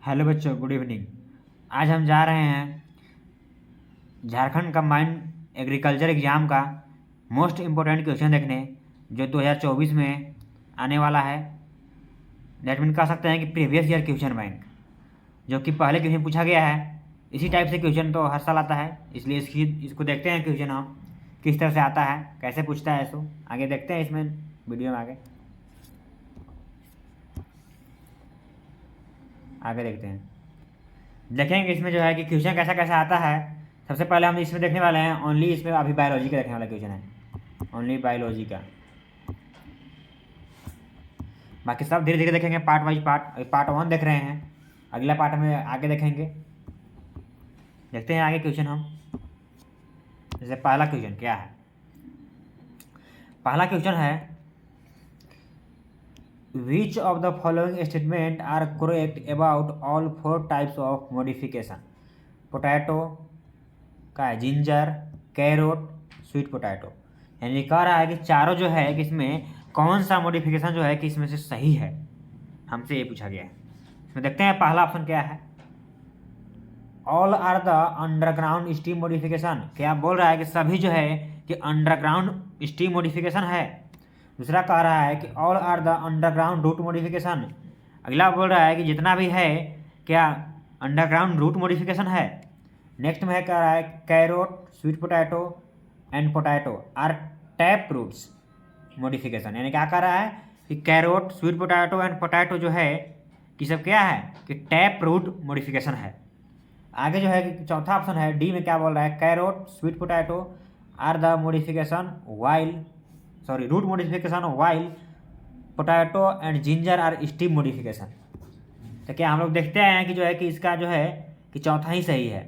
Hello बच्चों, good evening. आज हम जा रहे हैं झारखंड कंबाइंड एग्रीकल्चर एग्ज़ाम का मोस्ट इम्पोर्टेंट क्वेश्चन देखने, जो 2024 में आने वाला है। दैट मीन कह सकते हैं कि प्रीवियस ईयर क्वेश्चन बैंक, जो कि पहले क्वेश्चन पूछा गया है। इसी टाइप से क्वेश्चन तो हर साल आता है, इसलिए इसको देखते हैं क्वेश्चन हम किस तरह से आता है, कैसे पूछता है। इसको आगे देखते हैं इसमें वीडियो में आगे देखते हैं। देखेंगे इसमें जो है कि क्वेश्चन कैसा कैसा आता है। सबसे पहले हम इसमें देखने वाले हैं ओनली, इसमें अभी बायोलॉजी का देखने वाला क्वेश्चन है, ओनली बायोलॉजी का। बाकी सब धीरे धीरे देखेंगे, पार्ट वाइज पार्ट। अभी पार्ट 1 देख रहे हैं, अगला पार्ट में आगे देखेंगे। देखते हैं आगे क्वेश्चन हम। जैसे पहला क्वेश्चन क्या है, पहला क्वेश्चन है Which of the following statement are correct about all 4 types of modification? Potato का है, जिंजर, कैरोट, स्वीट पोटैटो। यानी कह रहा है कि चारों जो है कि इसमें कौन सा मॉडिफिकेशन जो है कि इसमें से सही है, हमसे ये पूछा गया है। इसमें देखते हैं पहला ऑप्शन क्या है, all are the underground stem modification. क्या बोल रहा है कि सभी जो है कि अंडरग्राउंड स्टीम मॉडिफिकेशन है। दूसरा कह रहा है कि all are the underground root modification. अगला बोल रहा है कि जितना भी है क्या अंडरग्राउंड रूट मॉडिफिकेशन है। नेक्स्ट में है कह रहा है carrot, sweet potato and potato are tap roots modification. यानी क्या कह रहा है कि carrot, sweet potato and potato जो है कि सब क्या है कि टैप रूट मॉडिफिकेशन है। आगे जो है कि चौथा ऑप्शन है डी में, क्या बोल रहा है carrot, sweet potato are the modification root modification while potato and ginger are stem modification. तो क्या हम लोग देखते हैं कि जो है कि इसका जो है कि चौथा ही सही है,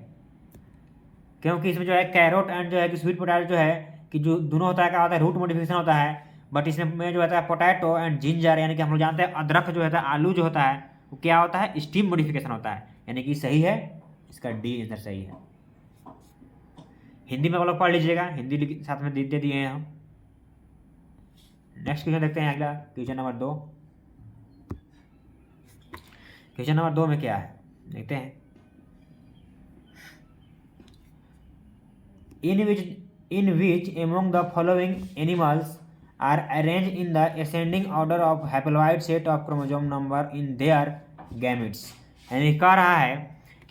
क्योंकि इसमें जो है कैरोट एंड जो है कि स्वीट पोटैटो जो है कि जो दोनों होता है क्या होता है रूट मॉडिफिकेशन होता है। बट इसमें जो होता है पोटैटो एंड जिंजर, यानी कि हम लोग जानते हैं अदरक जो होता है, आलू जो होता है वो क्या होता है स्टीम मॉडिफिकेशन होता है। यानी कि सही है, इसका डी आंसर सही है। हिंदी में आप लोग पढ़ लीजिएगा, हिंदी साथ में दे दिए हैं हम। नेक्स्ट क्वेश्चन देखते हैं, अगला क्वेश्चन नंबर 2। क्वेश्चन नंबर 2 में क्या है देखते हैं। In which among the following animals are arrange in the ascending order of haploid set of chromosome number in their gametes. यानी कह रहा है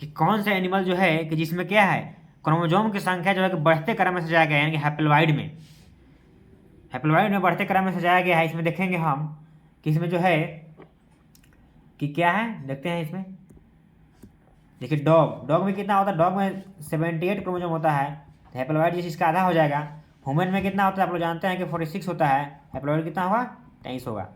कि कौन सा एनिमल जो है कि जिसमें क्या है क्रोमोसोम की संख्या जो है कि बढ़ते क्रम में सजाया गया है, यानी कि हैप्लॉइड में बढ़ते क्रम में सजाया गया है। इसमें देखेंगे हम कि इसमें जो है कि क्या है, देखते हैं इसमें। देखिए डॉग में कितना होता है, डॉग में 78 क्रोमोसोम होता है, तो हैप्लॉइड जिस इसका आधा हो जाएगा। ह्यूमन में कितना होता है आप लोग जानते हैं कि 46 होता है, हैप्लॉइड कितना होगा 23 होगा।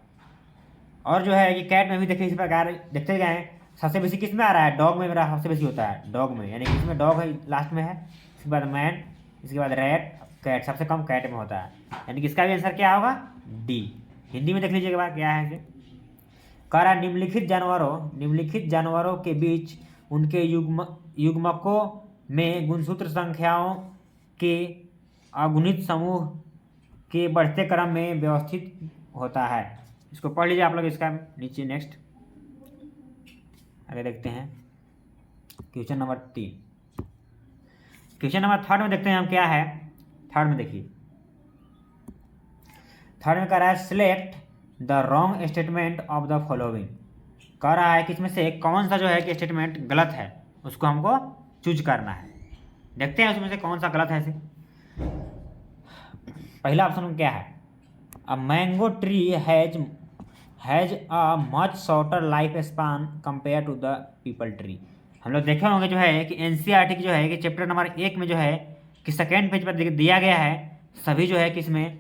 और जो है कि कैट में भी देखिए इसी प्रकार देखते गए, सबसे बेसी किस में आ रहा है, डॉग में मेरा सबसे बेसी होता है, डॉग में। यानी कि इसमें डॉग है लास्ट में है, इसके बाद मैन, इसके बाद रैट, कैट सबसे कम कैट में होता है। यानी कि इसका भी आंसर क्या होगा डी। हिंदी में देख लीजिएगा क्या है इसे। कह रहा निम्नलिखित जानवरों के बीच उनके युग्मकों में गुणसूत्र संख्याओं के अगुणित समूह के बढ़ते क्रम में व्यवस्थित होता है। इसको पढ़ लीजिए आप लोग, इसका नीचे। नेक्स्ट आगे देखते हैं क्वेश्चन नंबर 3। क्वेश्चन नंबर 3 में देखते हैं हम क्या है। थर्ड में देखिए, थर्ड में कह रहा है select the wrong statement of the following. कह रहा है कि इसमें से कौन सा जो है कि स्टेटमेंट गलत है, उसको हमको चूज करना है। देखते हैं उसमें से कौन सा गलत है। इसे पहला ऑप्शन में क्या है, a mango tree has a much shorter life span compare to the peepal tree. हम लोग देखे होंगे जो है कि एनसीईआरटी की जो है कि चैप्टर नंबर 1 में जो है कि सेकेंड पेज पर दिया गया है सभी जो है कि इसमें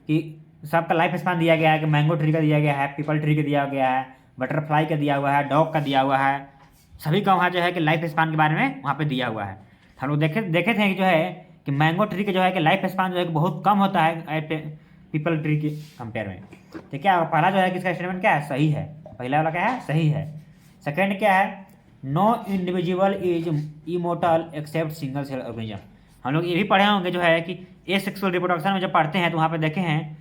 कि सबका लाइफ स्पान दिया गया है कि मैंगो ट्री का दिया गया है, पीपल ट्री का दिया गया है, बटरफ्लाई का दिया हुआ है, डॉग का दिया हुआ है। सभी का वहाँ जो है कि लाइफ स्पान के बारे में वहाँ पे दिया हुआ है। हम लोग देखे थे कि जो है कि मैंगो ट्री के जो है कि लाइफ स्पान जो है कि बहुत कम होता है पीपल ट्री के कंपेयर में। तो क्या पहला जो है कि इसका स्टेटमेंट क्या है, सही है। पहला वाला क्या है, सही है। सेकेंड क्या है, no individual is immortal except single cell organism. हम लोग ये भी पढ़े होंगे जो है कि एसेक्सुअल रिप्रोडक्शन में जब पढ़ते हैं तो वहाँ पे देखे हैं,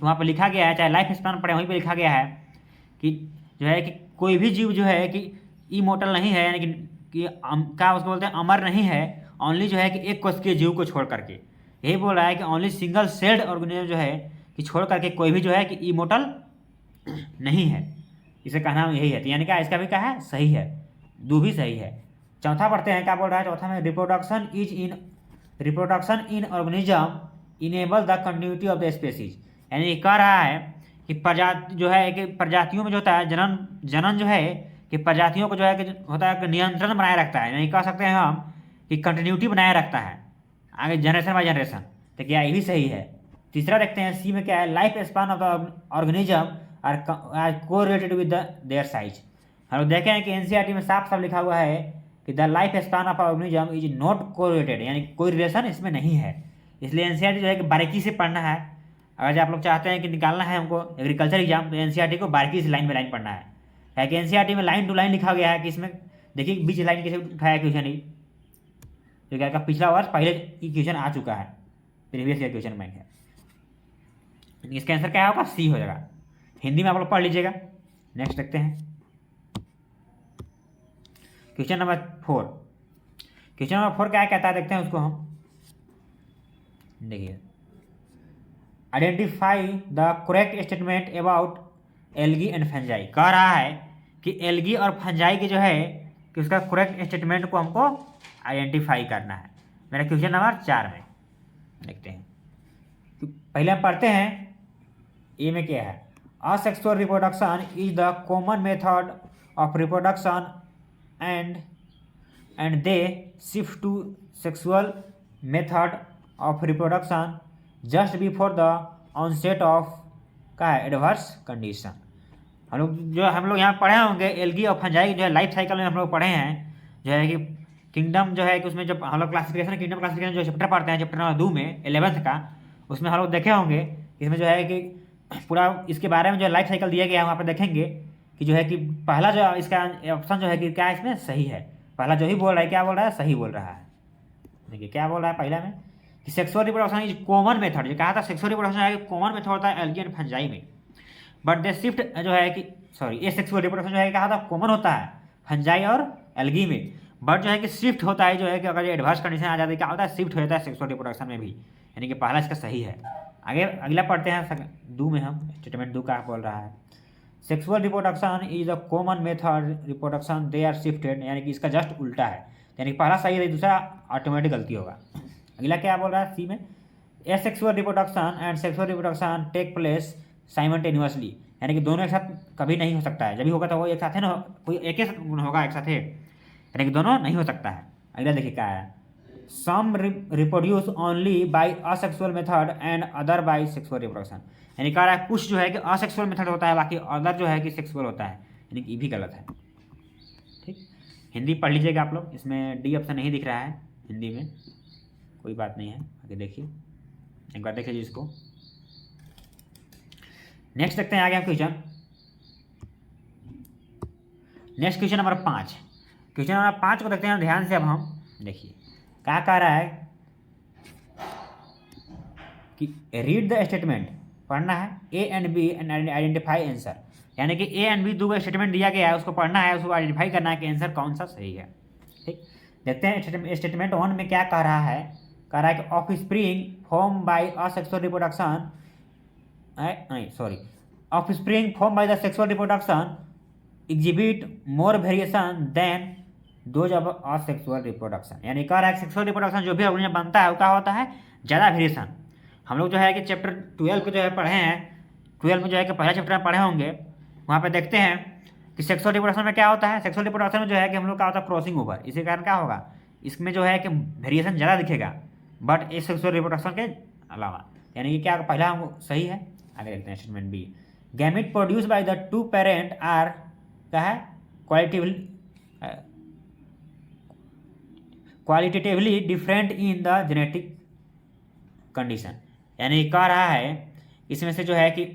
वहाँ पे लिखा गया है, चाहे लाइफ स्पान पढ़े वहीं पे लिखा गया है कि जो है कि कोई भी जीव जो है कि इमोर्टल नहीं है, यानी कि क्या उसको बोलते हैं, अमर नहीं है, ओनली जो है कि एक कोशिकीय जीव को छोड़ करके। यही बोल रहा है कि ओनली सिंगल सेल्ड ऑर्गेनिज्म जो है कि छोड़ करके कोई भी जो है कि इमोर्टल नहीं है। इसे कहना यही है, तो यानी क्या इसका भी क्या है, सही है, दो भी सही है। चौथा पढ़ते हैं, क्या बोल रहा है चौथा में, reproduction in organism enable the continuity of the species. यानी कह रहा है कि प्रजाति जो है कि प्रजातियों में जो होता है जनन जनन जो है कि प्रजातियों को जो है कि होता है कि नियंत्रण बनाए रखता है, यानी कह सकते हैं हम कि कंटिन्यूटी बनाए रखता है आगे जनरेशन बाय जनरेशन। तो क्या ये भी सही है। तीसरा देखते हैं सी में क्या है, life span of the organism are correlated with their size. हम लोग देखें हैं कि एनसीईआरटी में साफ साफ लिखा हुआ है कि the life span of organism is not correlated, यानी कोई रिलेशन इसमें नहीं है। इसलिए एनसीईआरटी जो है कि बारीकी से पढ़ना है। अगर जो आप लोग चाहते हैं कि निकालना है हमको एग्रीकल्चर एग्जाम, तो एनसीईआरटी को बारीकी से लाइन बाई लाइन पढ़ना है कि एनसीईआरटी में लाइन टू लाइन लिखा गया है कि इसमें देखिए बीच लाइन कैसे उठाया क्वेश्चन ही, तो क्या का पिछला वर्ष पहले ही क्वेश्चन आ चुका है, प्रीवियस ईयर क्वेश्चन बैंक है। इसका आंसर क्या होगा, सी हो जाएगा। हिंदी में आप लोग पढ़ लीजिएगा। नेक्स्ट देखते हैं क्वेश्चन नंबर 4। क्वेश्चन नंबर 4 क्या कहता है देखते हैं उसको हम। देखिए, identify the correct statement about algae and fungi. कह रहा है कि एल्गी और फंजाई की जो है कि उसका करेक्ट स्टेटमेंट को हमको आइडेंटिफाई करना है। मेरा क्वेश्चन नंबर 4 में देखते हैं। तो पहले हम पढ़ते हैं ए में क्या है, asexual reproduction is the common method of reproduction and they shift to sexual method of reproduction just before the onset of का है एडवर्स कंडीशन। हम लोग यहाँ पढ़े होंगे एल्गी और फंजाई जो है लाइफ साइकिल में हम लोग पढ़े हैं, जो है कि किंगडम जो है कि उसमें जब हम लोग क्लासिफिकेशन किंगडम क्लासिफिकेशन जो चैप्टर पढ़ते हैं, चैप्टर नंबर 2 में 11th का, उसमें हम लोग देखे होंगे इसमें जो है कि पूरा इसके बारे में जो लाइफ साइकिल दिया गया है, वहाँ पर देखेंगे कि जो है कि पहला जो इसका ऑप्शन जो है कि क्या इसमें सही है, पहला जो ही बोल रहा है क्या बोल रहा है, सही बोल रहा है। देखिए क्या बोल रहा है पहला में कि sexual reproduction is common method, जो कहा था सेक्सुअल रिप्रोडक्शन है कि कॉमन मेथड होता है एल्गी एंड फंजाई में, बट दे शिफ्ट जो है कि ये सेक्सुअल रिप्रोडक्शन जो है कहा था कॉमन होता है फंजाई और एल्गी में, बट जो है कि शिफ्ट होता है, जो है कि अगर एडवर्स कंडीशन आ जाती है क्या होता है, शिफ्ट हो जाता है सेक्सुअल रिप्रोडक्शन में भी, यानी कि पहला इसका सही है। आगे अगला पढ़ते हैं 2 में हम, स्टेटमेंट 2 का बोल रहा है sexual reproduction is a common method reproduction they are shifted, यानी कि इसका जस्ट उल्टा है, यानी कि पहला सही है दूसरा ऑटोमेटिक गलती होगा। अगला क्या बोल रहा है सी में, asexual reproduction and sexual reproduction take place simultaneously, यानी कि दोनों एक साथ कभी नहीं हो सकता है, जब भी होगा तो वो एक साथ है ना, कोई एक ही होगा एक साथ है, यानी कि दोनों नहीं हो सकता है। अगला देखिए क्या है, some reproduce only by asexual method and other by sexual reproduction, यानी कह रहा है कुछ जो है कि असेक्सुअल मेथड होता है, बाकी अदर जो है कि सेक्सुअल होता है, यानी कि ये भी गलत है। ठीक, हिंदी पढ़ लीजिएगा आप लोग, इसमें डी ऑप्शन नहीं दिख रहा है हिंदी में, कोई बात नहीं है, आगे देखिए एक बार देख लीजिए इसको। नेक्स्ट देखते हैं आगे हम question, next question number 5। Question number 5 को देखते हैं ध्यान से। अब हम देखिए क्या कह रहा है कि रीड द स्टेटमेंट, पढ़ना है A and B and identify answer, यानी कि ए एंड बी दो स्टेटमेंट दिया गया है, उसको पढ़ना है, उसको आइडेंटिफाई करना है कि आंसर कौन सा सही है। ठीक, देखते हैं स्टेटमेंट 1 में क्या कह रहा है, कह रहा है कि offspring form by asexual reproduction, offspring form by the sexual reproduction exhibit more variation than those of asexual reproduction, यानी कह रहा है सेक्सुअल रिप्रोडक्शन जो भी ऑर्गेनिज्म बनता है वो क्या होता है, ज़्यादा वेरिएशन। हम लोग जो है कि चैप्टर 12 को जो है पढ़े हैं, 12 में जो है कि पहला चैप्टर में पढ़े होंगे, वहाँ पे देखते हैं कि सेक्सुअल रिप्रोडक्शन में क्या होता है, सेक्सुअल रिप्रोडक्शन में जो है कि हम लोग क्या होता है क्रॉसिंग ओवर, इसी कारण क्या होगा, इसमें जो है कि वेरिएशन ज़्यादा दिखेगा, बट इस सेक्सुअल रिप्रोडक्शन के अलावा, यानी कि क्या पहला हम सही है। आगे देखते हैं statement B, gamete produce by the two parent are क्या है qualitatively different in the genetic condition, यानी कह रहा है इसमें से जो है कि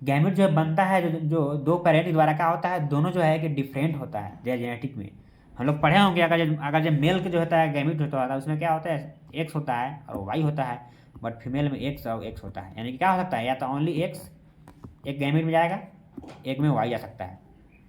गैमेट जो बनता है, जो दो पेरेंट द्वारा क्या होता है, दोनों जो है कि डिफरेंट होता है देयर जेनेटिक में। हम लोग पढ़े होंगे अगर जो मेल के जो होता है गैमेट होता है उसमें क्या होता है, एक्स होता है और वाई होता है, बट फीमेल में एक्स और एक्स होता है, यानी कि क्या हो सकता है, या तो ओनली एक्स एक गैमेट में जाएगा, एक में वाई जा सकता है।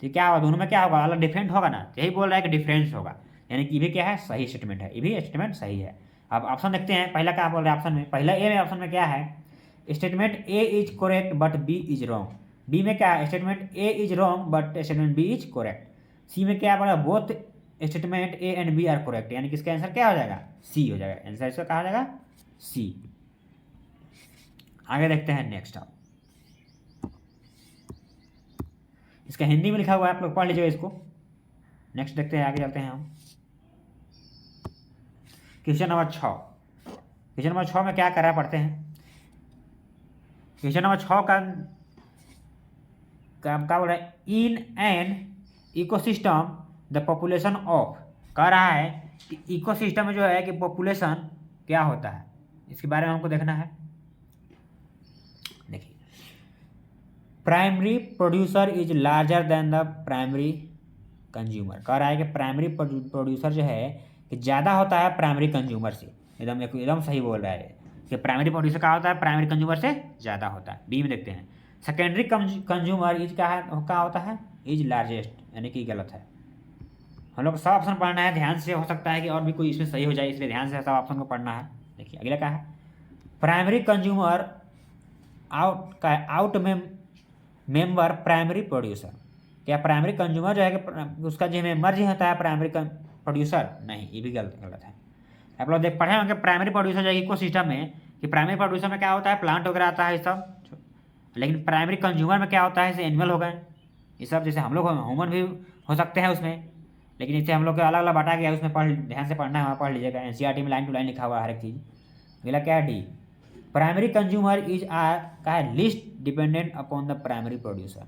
तो क्या होगा, दोनों में क्या होगा, अलग डिफरेंट होगा ना, यही बोल रहा है कि डिफरेंस होगा, यानी कि ये भी क्या है, सही स्टेटमेंट है, ये भी स्टेटमेंट सही है। अब ऑप्शन देखते हैं, पहला क्या बोल रहा है ऑप्शन में, पहला ए में ऑप्शन में क्या है, statement A is correct but B is wrong. B में क्या है, statement A is wrong but statement B is correct. C में क्या बोला, both statement A and B are correct, यानी कि इसका आंसर क्या हो जाएगा, सी हो जाएगा, आंसर इसका कहा जाएगा सी। आगे देखते हैं नेक्स्ट। आप इसका हिंदी में लिखा हुआ है, आप लोग पढ़ लीजिएगा इसको। नेक्स्ट देखते हैं, आगे चलते हैं हम। Question number 6। क्वेश्चन नंबर 6 में क्या कर रहा है, पढ़ते हैं। क्वेश्चन नंबर 6 का क्या बोल रहा है, in an ecosystem the population of, कह रहा है कि इकोसिस्टम में जो है कि पॉपुलेशन क्या होता है, इसके बारे में हमको देखना है। देखिए, primary producer is larger than the primary consumer, कह रहा है कि प्राइमरी प्रोड्यूसर जो है कि ज़्यादा होता है प्राइमरी कंज्यूमर से। एकदम सही बोल रहा है कि प्राइमरी प्रोड्यूसर क्या होता है, प्राइमरी कंज्यूमर से ज़्यादा होता है। बी में देखते हैं, सेकेंडरी कंज्यूमर इज क्या होता है, इज लार्जेस्ट, यानी कि गलत है। हम लोग सब ऑप्शन पढ़ना है ध्यान से, हो सकता है कि और भी कोई इसमें सही हो जाए, इसलिए ध्यान से सब ऑप्शन को पढ़ना है। देखिए अगला क्या है, प्राइमरी कंज्यूमर आउट में मेंबर प्राइमरी प्रोड्यूसर, क्या प्राइमरी कंज्यूमर जो है कि उसका जो मेंबर जो होता है प्राइमरी प्रोड्यूसर, नहीं, ये भी गलत है। आप लोग देख पढ़े होंगे प्राइमरी प्रोड्यूसर जो इको सिस्टम में, कि प्राइमरी प्रोड्यूसर में क्या होता है, प्लांट वगैरह आता है ये सब, लेकिन प्राइमरी कंज्यूमर में क्या होता है, जैसे एनिमल हो गए ये सब, जैसे हम लोग ह्यूमन भी हो सकते हैं उसमें, लेकिन इससे हम लोग का अलग अलग बांटा गया है, उसमें पढ़ ध्यान से पढ़ना है, वहाँ पढ़ लीजिएगा, एनसीईआरटी में लाइन टू लाइन लिखा हुआ है हर एक चीज़। अगला क्या है, D, primary consumer is are का है least dependent upon the primary producer,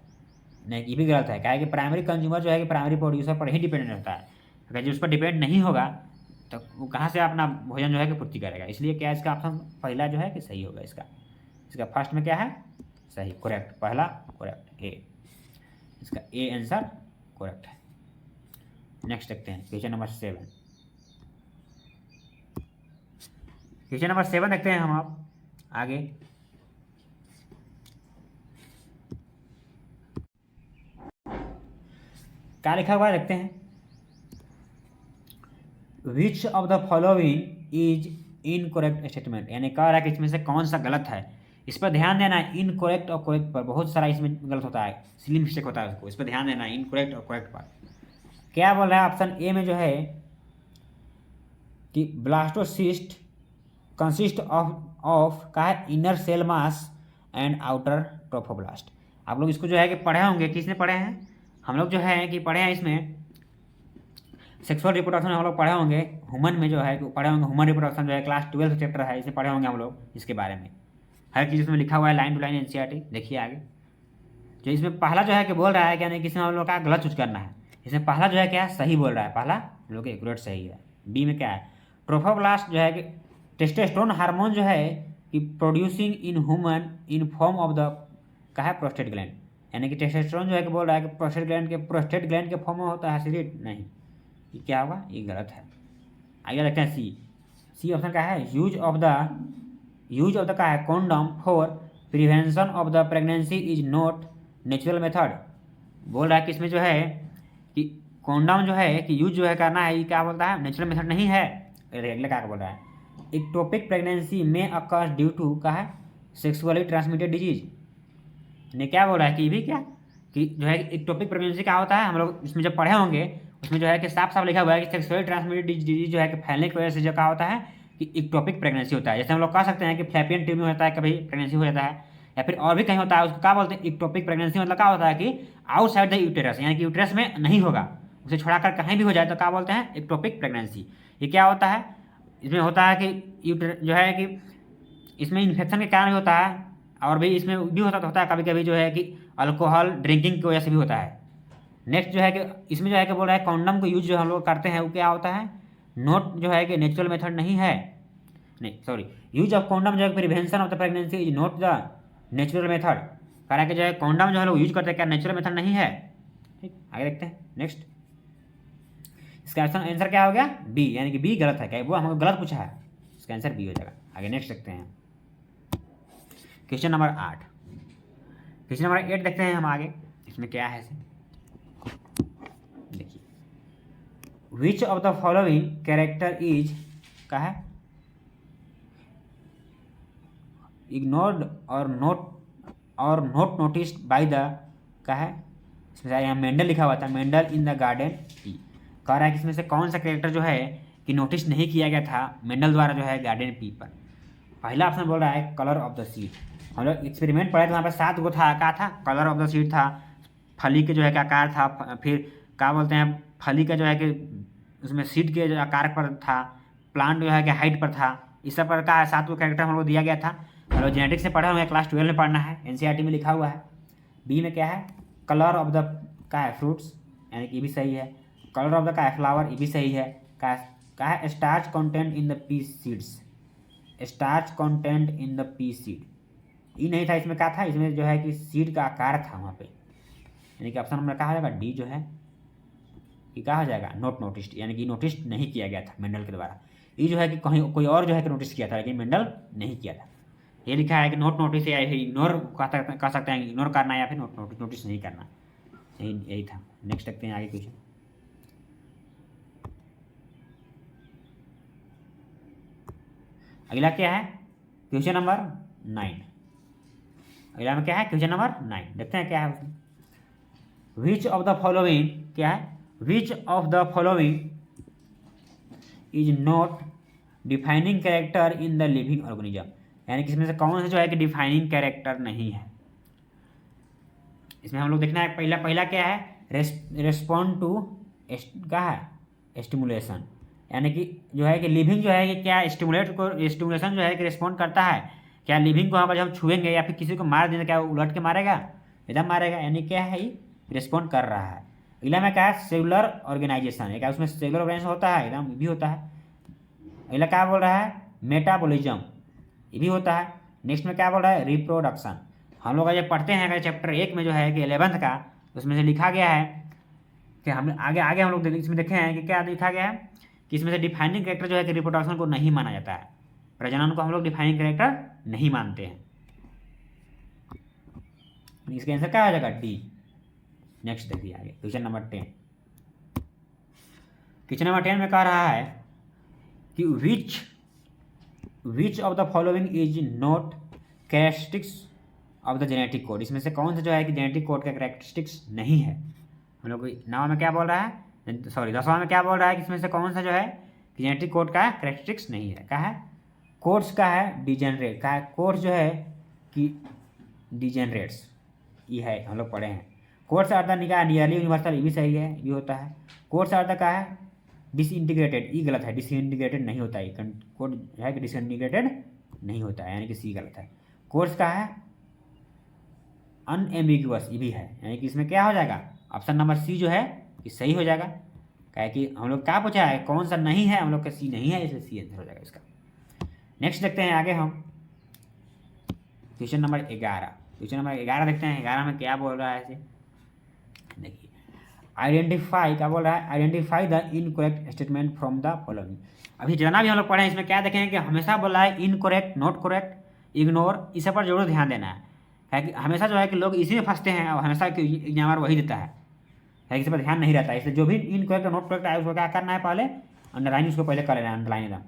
नहीं, ये भी गलत है। क्या है कि प्राइमरी कंज्यूमर जो है कि प्राइमरी प्रोड्यूसर पर ही डिपेंडेंट होता है, अगर जो उस पर डिपेंड नहीं होगा तो वो कहाँ से अपना भोजन जो है कि पूर्ति करेगा, इसलिए क्या इसका ऑप्शन पहला जो है कि सही होगा। इसका फर्स्ट में क्या है, सही, करेक्ट, पहला करेक्ट, ए, इसका ए आंसर करेक्ट है। नेक्स्ट देखते हैं क्वेश्चन नंबर 7। क्वेश्चन नंबर 7 देखते हैं हम आप आगे। क्या लिखा हुआ है देखते हैं, which of the following is incorrect statement, यानी कह रहा है कि इसमें से कौन सा गलत है। इस पर ध्यान देना है, इनकरेक्ट और करेक्ट पर बहुत सारा इसमें गलत होता है, सिली मिस्टेक होता है उसको, इस पर ध्यान देना है, इनकरेक्ट और करेक्ट पर। क्या बोल रहा है ऑप्शन ए में जो है कि ब्लास्टोसिस्ट कंसिस्ट ऑफ का है inner cell mass and outer trophoblast. आप लोग इसको जो है कि पढ़े होंगे, किसने पढ़े हैं, हम लोग जो है कि पढ़े हैं इसमें सेक्सुअल रिप्रोडक्शन हम लोग पढ़े होंगे, ह्यूमन में जो है पढ़े होंगे, ह्यूमन रिप्रोडक्शन जो है क्लास 12 चैप्टर है, इसे पढ़े होंगे हम लोग, इसके बारे में हर चीज़ इसमें लिखा हुआ है लाइन टू लाइन एनसीईआरटी। देखिए आगे, जो इसमें पहला जो है कि बोल रहा है कि यानी कि इसमें हम लोग का गलत चूज करना है, इसमें पहला जो है क्या सही बोल रहा है, पहला हम लोग एक्यूरेट सही है। बी में क्या है, ट्रोफोब्लास्ट जो है कि टेस्टोस्टेरोन हार्मोन जो है कि producing in human in form of the का है प्रोस्टेट ग्लैंड, यानी कि टेस्टोस्टेरोन जो है कि बोल रहा है कि प्रोस्टेट ग्लैंड के फॉर्म में होता है सिगरेट, नहीं, ये क्या होगा, ये गलत है। आगे देखते हैं सी ऑप्शन का है, यूज ऑफ द का है condom for prevention of the pregnancy is not natural method. बोल रहा है कि इसमें जो है कि कॉन्डम जो है कि यूज जो है करना है, ये क्या बोलता है, नेचुरल मेथड नहीं है। अगले क्या बोल रहा है, इक्टोपिक प्रेगनेंसी में अकर्स ड्यू टू का है सेक्सुअली ट्रांसमिटेड डिजीज। ने क्या बोल रहा है कि ये भी क्या कि जो है इक्टोपिक प्रेगनेंसी क्या होता है, हम लोग इसमें जब पढ़े होंगे उसमें जो है कि साफ साफ लिखा हुआ है कि सेक्सुअली ट्रांसमिटेड डिजीज जो है कि फैलने की वजह से जो क्या होता है कि इक्टोपिक प्रेगनेंसी होता है। जैसे हम लोग कह सकते हैं कि फ्लैपियन ट्यूब में होता है, कभी प्रेगनेंसी हो जाता है, या फिर और भी कहीं होता है, उसको क्या बोलते हैं, इक्टोपिक प्रेगनेंसी। मतलब क्या होता है कि आउटसाइड द यूटेरस, यानी कि यूटेरस में नहीं होगा, उसे छोड़ाकर कहीं भी हो जाए तो क्या बोलते हैं, इक्टोपिक प्रेगनेंसी। ये क्या होता है, इसमें होता है कि जो है कि इसमें इन्फेक्शन के कारण भी होता है, और भी इसमें भी होता है कभी कभी जो है कि अल्कोहल ड्रिंकिंग की वजह से भी होता है। नेक्स्ट जो है कि इसमें जो है कि बोल रहा है कॉन्डम को यूज जो हम लोग करते हैं वो क्या होता है, नॉट जो है कि नेचुरल मेथड नहीं है, नहीं सॉरी, यूज ऑफ कॉन्डम जो है prevention of the pregnancy is not the natural method. कह रहा है कि जो है कॉन्डम जो है लोग यूज करते हैं क्या नेचुरल मेथड नहीं है। ठीक, आगे देखते हैं नेक्स्ट। इसका आंसर क्या हो गया, बी, यानी कि बी गलत है, क्या वो हमको गलत पूछा है, इसका आंसर बी हो जाएगा। आगे नेक्स्ट देखते हैं क्वेश्चन नंबर 8। क्वेश्चन नंबर 8 देखते हैं हम आगे, इसमें क्या है। Which of the following character is का है इग्नोर्ड और नोट नोटिस्ड बाय द का है, इसमें यहाँ मेंडल लिखा हुआ था, Mendel in the garden pea. कह रहा है कि इसमें से कौन सा कैरेक्टर जो है कि नोटिस नहीं किया गया था मेंडल द्वारा जो है गार्डन पी पर। पहला ऑप्शन बोल रहा है कलर ऑफ द सीड। हम लोग एक्सपेरिमेंट पढ़े तो वहाँ पर 7 गो था, क्या था, कलर ऑफ द सीड था, फली के जो है क्या आकार था, फिर क्या बोलते हैं फली का जो है कि उसमें सीड के जो आकार पर था, प्लांट जो है कि हाइट पर था, इस सब पर का 7 गो कैरेक्टर हम लोग दिया गया था। हम लोग जेनेटिक्स से पढ़ा हुआ है, क्लास 12 में पढ़ना है, एनसीईआरटी में लिखा हुआ है। बी में क्या है कलर ऑफ द का है फ्रूट्स, यानी कि ये भी सही है। कलर ऑफ द का है फ्लावर, ये भी सही है। का है starch content in the P seeds, starch content in the P seed, ये नहीं था, इसमें क्या था, इसमें जो है कि सीड का आकार था वहाँ पे, यानी कि ऑप्शन नंबर क्या हो जाएगा डी जो है कि क्या हो जाएगा नोट नोटिस्ड, यानी कि नोटिस नहीं किया गया था मेंडल के द्वारा। ये जो है कि कहीं कोई और जो है कि नोटिस किया था लेकिन मेंडल नहीं किया था। ये लिखा है कि नोट नोटिस या इग्नोर कह सकते हैं, इग्नोर करना या फिर नोटिस नहीं करना, यही था। नेक्स्ट देखते हैं आगे क्वेश्चन। अगला क्या है क्वेश्चन नंबर 9। अगला में क्या है क्वेश्चन नंबर 9, देखते हैं क्या है उसमें। विच ऑफ द फॉलोइंग क्या है, which of the following is not defining character in the living organism, यानी कि इसमें से कौन सा जो है कि डिफाइनिंग कैरेक्टर नहीं है। इसमें हम लोग देखना है पहला क्या है रेस्पॉन्ड टू क्या है स्टिमुलेशन, यानी कि जो है कि लिविंग जो है कि क्या स्टिमुलेशन जो है कि रिस्पॉन्ड करता है, क्या लिविंग को वहाँ पर जब हम छुएंगे या फिर किसी को मार देंगे क्या वो उलट के मारेगा, एकदम मारेगा, यानी क्या है ये रिस्पॉन्ड कर रहा है। अगला में क्या है सेलुलर ऑर्गेनाइजेशन है, क्या उसमें सेलुलर ऑर्गेनाइजेशन होता है, एकदम भी होता है। अगला क्या बोल रहा है मेटाबॉलिज्म, ये भी होता है। नेक्स्ट में क्या बोल रहा है रिप्रोडक्शन। हम लोग जब पढ़ते हैं अगर चैप्टर 1 में जो है कि 11th का, उसमें से लिखा गया है कि हम आगे हम लोग इसमें देखे हैं कि क्या लिखा गया है कि इसमें से डिफाइनिंग कैरेक्टर जो है कि रिप्रोडक्शन को नहीं माना जाता है, प्रजनन को हम लोग डिफाइनिंग कैरेक्टर नहीं मानते हैं। इसका आंसर क्या हो जाएगा डी। नेक्स्ट देखिए आगे क्वेश्चन नंबर 10। क्वेश्चन नंबर 10 में कह रहा है कि which of the following is not characteristics of the genetic code, इसमें से कौन सा जो है कि जेनेटिक कोड का कैरेक्टरिस्टिक्स नहीं है। हम लोग 9 में क्या बोल रहा है, सॉरी 10वां में क्या बोल रहा है कि इसमें से कौन सा जो है कि जेनेटिक कोड का कैरेक्टरिस्टिक्स नहीं है। क्या है कोड्स का है डिजेनरेट, का है कोड्स जो है कि डिजेनरेट्स, ये है हम लोग पढ़े हैं। Codes are the nearly universal, ये भी सही है, ये होता है। कोड्स आर द का है डिसइंटीग्रेटेड, ये गलत है, डिसइंटीग्रेटेड नहीं होता है, कोड है कि डिसइंटीग्रेटेड नहीं होता है, यानी कि सी गलत है। कोड्स का है अनएम्बिगुअस, ये भी है, यानी कि इसमें क्या हो जाएगा ऑप्शन नंबर सी जो है कि सही हो जाएगा। क्या कि हम लोग क्या पूछा है कौन सा नहीं है, हम लोग का सी नहीं है, इसलिए सी आंसर हो जाएगा इसका। नेक्स्ट देखते हैं आगे हम क्वेश्चन नंबर 11। क्वेश्चन नंबर 11 देखते हैं। 11 में क्या बोल रहा है ऐसे देखिए, आइडेंटिफाई क्या बोल रहा है, identify the incorrect statement from the following. अभी जितना भी हम लोग पढ़े हैं इसमें क्या देखेंगे कि हमेशा बोला है इनकरेक्ट, नॉट करेक्ट, इग्नोर, इस पर जरूर ध्यान देना है। कि हमेशा जो है कि लोग इसी में फंसते हैं और हमेशा एग्जामर वही देता है इस पर ध्यान नहीं रहता है। इसलिए जो भी इनकरेक्ट और नॉट करेक्ट है उसको क्या करना है, पहले अंडरलाइन उसको पहले कर लेना है, अंडरलाइन एकदम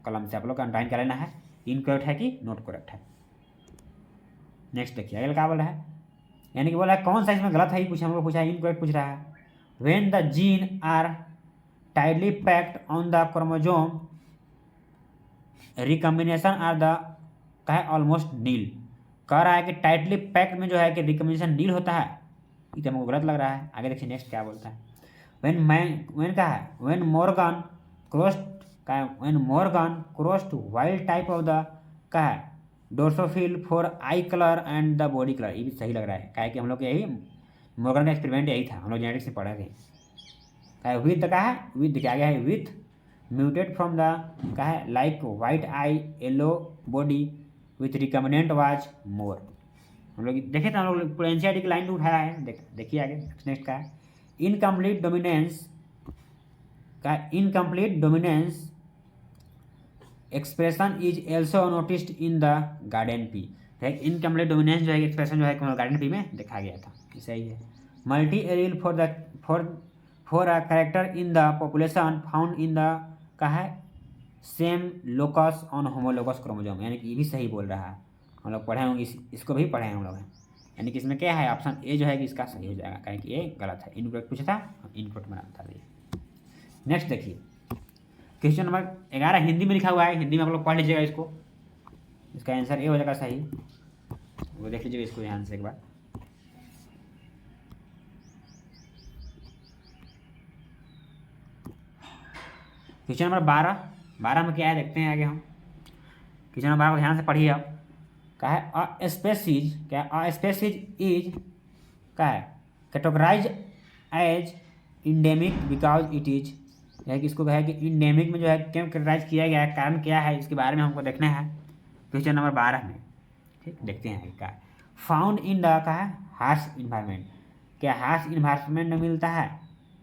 कलम से आप लोग अंडरलाइन कर लेना है इनकरेक्ट है कि नॉट करेक्ट है। नेक्स्ट देखिए अगला क्या बोला है, यानी कि बोला है कौन सा इसमें गलत है, पूछा हम लोग पूछा है इनकरेक्ट पूछ रहा है। When the gene are tightly packed on the chromosome recombination are the का है ऑलमोस्ट नील। कह रहा है कि टाइटली पैक्ड में जो है कि रिकम्बिनेशन नील होता है, ये तो हमको गलत लग रहा है। आगे देखिए नेक्स्ट क्या बोलता है। व्हेन का है व्हेन मॉर्गन क्रॉस्ड का है when Morgan crossed wild type of the का है Drosophila for eye colour and the body colour, ये भी सही लग रहा है। क्या है कि हम लोग यही मॉर्गन का एक्सपेरिमेंट यही था, हम लोग जेनेटिक्स में पढ़े थे। का है विथ का है विथ क्या गया है विथ म्यूटेड फ्रॉम द का है like white eye yellow body with recombinant was more. हम लोग देखे थे, हम लोग पूरा एनसीईआरटी की लाइन में उठाया है। देखिए आगे नेक्स्ट का है इनकम्प्लीट डोमिनेंस का incomplete dominance expression is also noticed in the garden pea. Incomplete dominance जो है एक्सप्रेशन जो है गार्डन पी में देखा गया था, सही है। Multi allele for a character in the population found in the का है same locus on homologous chromosome, यानी कि ये भी सही बोल रहा है। हम लोग पढ़े होंगे, इसको भी पढ़े हैं हम लोग हैं। यानी कि इसमें क्या है, ऑप्शन ए जो है कि इसका सही हो जाएगा, कहें कि ये गलत है। इनपुट पूछा था, इनपुट बनाना था। नेक्स्ट देखिए क्वेश्चन नंबर 11 हिंदी में लिखा हुआ है, हिंदी में आप लोग पढ़ लीजिएगा इसको। इसका आंसर ए हो जाएगा सही, वो देख लीजिएगा इसको ध्यान से एक बार। क्वेश्चन नंबर 12 में क्या है देखते हैं आगे हम। क्वेश्चन नंबर 12 को ध्यान से पढ़िए आप। क्या है, अ स्पेसीज, क्या अ स्पेसीज इज क्या है categorize as endemic because it is, है कि इसको कहा है कि इंडेमिक में जो है क्यों कैटेगराइज किया गया है, कारण क्या है, इसके बारे में हमको देखना है क्वेश्चन नंबर 12 में। ठीक, देखते हैं क्या है। फाउंड इन द का है हार्श इन्वायरमेंट, क्या हार्श इन्वायरमेंट में मिलता है।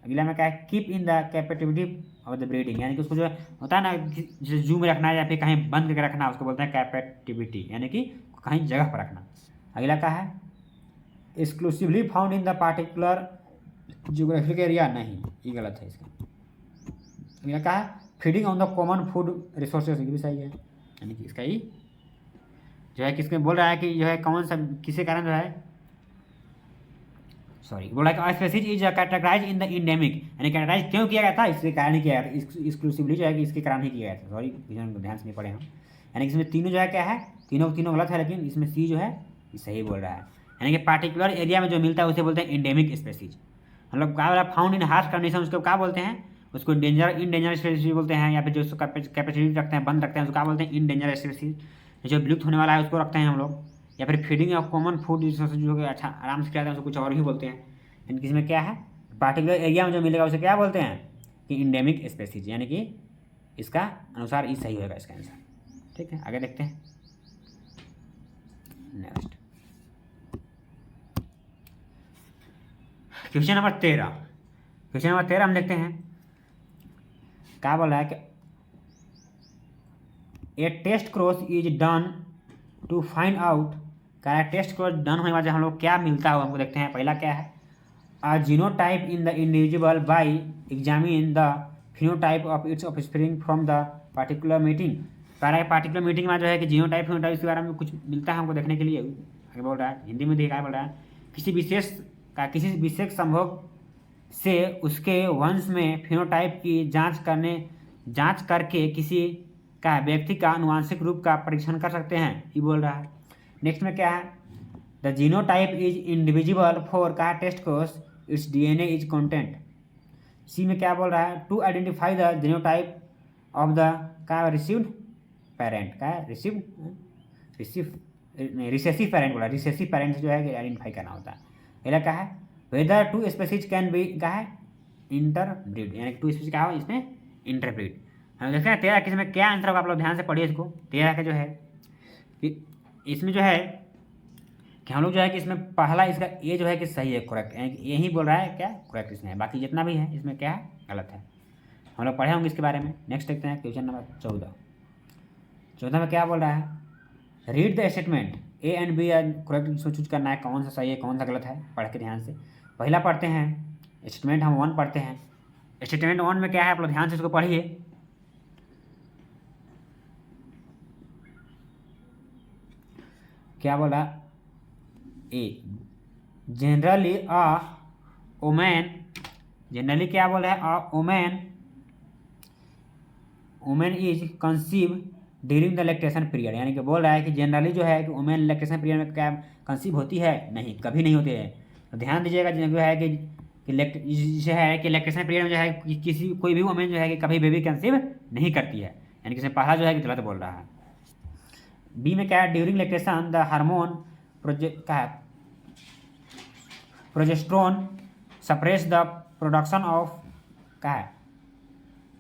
अगला में क्या है, keep in the captivity of the breeding, यानी कि उसको जो होता है ना, जैसे जू में रखना है या फिर कहीं बंद करके रखना, उसको बोलते हैं कैपेटिविटी, यानी कि कहीं जगह पर रखना। अगला का है exclusively found in the particular geographic area, नहीं ये गलत है इसका। अगला का है feeding on the common food resources, ये भी सही है, यानी कि इसका ही जो है किसमें बोल रहा है कि जो है कौन सा किसी कारण जो है सॉरी बोल रहा है कि species is categorize in the endemic, यानी कैटेगराइज क्यों किया गया था, इसके कारण ही किया गया था, एक्सक्लूसिवली जो है कि इसके कारण ही किया गया था। सॉरी ध्यान से नहीं पढ़े हम। यानी कि इसमें तीनों जो है क्या है, तीनों गलत है, लेकिन इसमें सी जो है ये सही बोल रहा है। यानी कि पार्टिकुलर एरिया में जो मिलता है उसे बोलते हैं इंडेमिक स्पेसीज। हम लोग क्या बोला, फाउंड इन हार्श कंडीशन, उसको क्या बोलते हैं, उसको इंडेंजर स्पेसीज बोलते हैं, या फिर जो उसको कैपेसिटी रखते हैं, बंद रखते हैं, उसको क्या बोलते हैं इंडेंजर स्पेसीज। जो विलुप्त होने वाला है उसको रखते हैं हम लोग, या फिर feeding of common food resources जो अच्छा आराम से खिलाते हैं उसको कुछ और भी बोलते हैं। यानी इसमें क्या है, पार्टिकुलर एरिया में जो मिलेगा उसे क्या बोलते हैं कि इंडेमिक स्पेसीज, यानी कि इसका अनुसार ई सही होगा इसका आंसर। ठीक है, आगे देखते हैं next question number 13। Question number 13 हम देखते हैं, क्या बोल रहा है कि A test cross is done to find out, क्या है टेस्ट क्रॉस डन होने के बाद हम लोग क्या मिलता है हमको देखते हैं। पहला क्या है, a genotype in the individual by examine the phenotype of its offspring from the particular meeting। पहला पार्टिकुलर मीटिंग में जो है कि जीनोटाइप फिनोटाइप इसके बारे में कुछ मिलता है हमको देखने के लिए। आगे बोल रहा है हिंदी में देखा बोल रहा है किसी विशेष संभोग से उसके वंश में फिनोटाइप की जांच करके किसी का व्यक्ति का आनुवांशिक रूप का परीक्षण कर सकते हैं, ये बोल रहा है। नेक्स्ट में क्या है, the genotype is indivisible for का test cross it's DNA is content. C में क्या बोल रहा है, to identify the genotype of the का रिसीव्ड पेरेंट, का रिसेसिव पेरेंट बोला, रिसेसिव पेरेंट जो है आइडेंटिफाई करना होता है। पहला क्या है, whether two species can be का है इंटरब्रीड, यानी टू स्पेसीज क्या हो इसमें इंटरब्रीड। हम देखते हैं 13 किस में क्या आंसर होगा, आप लोग ध्यान से पढ़िए इसको। 13 का जो है कि इसमें जो है कि हम लोग जो है कि इसमें पहला इसका ये जो है कि सही है, करेक्ट, यानी कि यही बोल रहा है क्या करेक्ट इसमें है, बाकी जितना भी है इसमें क्या है गलत है। हम लोग पढ़े होंगे इसके बारे में। नेक्स्ट देखते हैं क्वेश्चन नंबर 14 में क्या बोल रहा है, read the statement A and B correct, choose करना है कौन सा सही है कौन सा गलत है, पढ़ के ध्यान से। पहला पढ़ते हैं स्टेटमेंट, हम 1 पढ़ते हैं। स्टेटमेंट 1 में क्या है आप लोग ध्यान से इसको पढ़िए। क्या बोला, ए जनरली जनरली क्या बोला है, women is conceive during the lactation period, यानी कि बोल रहा है कि जनरली जो है कि वुमेन लैक्टेशन पीरियड में क्या कंसीव होती है, नहीं कभी नहीं होती है। तो ध्यान दीजिएगा जो है कि लैक्टेशन पीरियड में जो है कि किसी कोई भी वुमेन जो है कि कभी बेबी कंसीव नहीं करती है, यानी कि इसमें पहला जो है कि गलत बोल रहा है। बी में क्या है, during lactation the hormone progesterone suppress the production of क्या है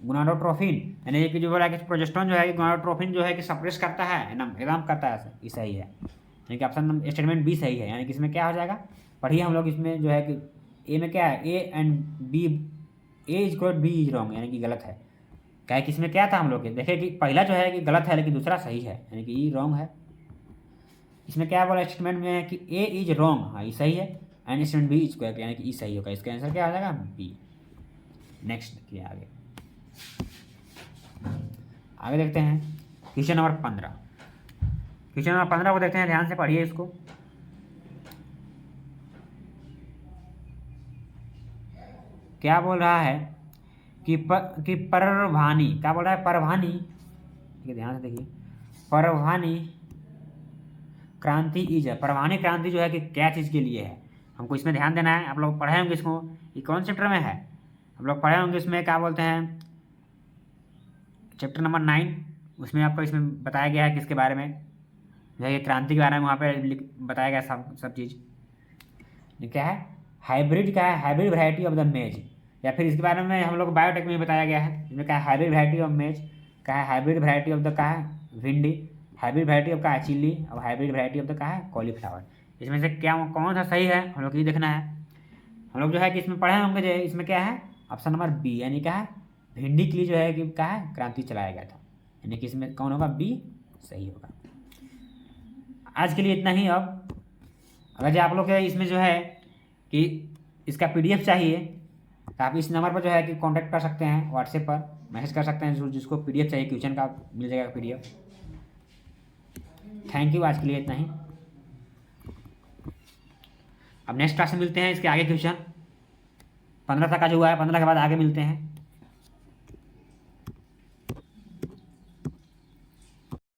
गोनाडोट्रोफिन, यानी कि जो बोला कि प्रोजेस्टेरोन जो है कि गोनाडोट्रोफिन जो है कि सप्रेस करता है ना, एकदम करता है, ये सही है, यानी कि ऑप्शन स्टेटमेंट बी सही है। यानी कि इसमें क्या हो जाएगा, पढ़िए हम लोग इसमें जो है कि ए में क्या है, A and B, A is correct B is wrong, यानी कि गलत है। क्या है कि इसमें क्या था हम लोग के देखे कि पहला जो है कि गलत है लेकिन दूसरा सही है, यानी कि ई रॉन्ग है। इसमें क्या बोला स्टेटमेंट में है कि ए इज रॉन्ग, हाँ ये सही है, and statement B is correct, यानी कि ई सही होगा। इसका आंसर क्या हो जाएगा बी। नेक्स्ट देखिए आगे, आगे देखते हैं क्वेश्चन नंबर 15। क्वेश्चन नंबर 15 को देखते हैं, ध्यान से पढ़िए इसको। क्या बोल रहा है कि परभानी, क्या बोल रहा है, परभानी, ठीक है ध्यान से देखिए, परभानी क्रांति इज है, परभानी क्रांति जो है कि क्या चीज़ के लिए है, हमको इसमें ध्यान देना है। आप लोग पढ़े होंगे इसको, ये कौन चैप्टर में है, हम लोग पढ़े होंगे इसमें, क्या बोलते हैं, चैप्टर नंबर 9, उसमें आपको इसमें बताया गया है किसके बारे में, जो है क्रांति के बारे में वहाँ पे बताया गया सब चीज़। ये क्या है, हाइब्रिड, क्या है, हाइब्रिड वैरायटी ऑफ द मेज, या फिर इसके बारे में हम लोग बायोटेक में बताया गया है, इसमें क्या है, हाइब्रिड वैरायटी ऑफ मेज, क्या है, हाइब्रिड वैरायटी ऑफ द, क्या है, भिंडी, हाइब्रिड वैरायटी ऑफ, क्या है, चिल्ली, और हाइब्रिड वैरायटी ऑफ द, क्या है, कॉलीफ्लावर। इसमें से क्या कौन सा सही है हम लोग ये देखना है। हम लोग जो है कि इसमें पढ़े होंगे जो इसमें क्या है, ऑप्शन नंबर बी, यानी क्या है, भिंडी के लिए जो है कि क्या है, क्रांति चलाया गया था, यानी कि इसमें कौन होगा, बी सही होगा। आज के लिए इतना ही। अब अगर जो आप लोग के इसमें जो है कि इसका पीडीएफ चाहिए तो आप इस नंबर पर जो है कि कांटेक्ट कर सकते हैं, व्हाट्सएप पर मैसेज कर सकते हैं, जिसको पीडीएफ चाहिए क्वेश्चन का मिल जाएगा पीडीएफ। थैंक यू, आज के लिए इतना ही। अब नेक्स्ट क्लास में मिलते हैं, इसके आगे क्वेश्चन 15 तक का जो हुआ है, 15 के बाद आगे मिलते हैं।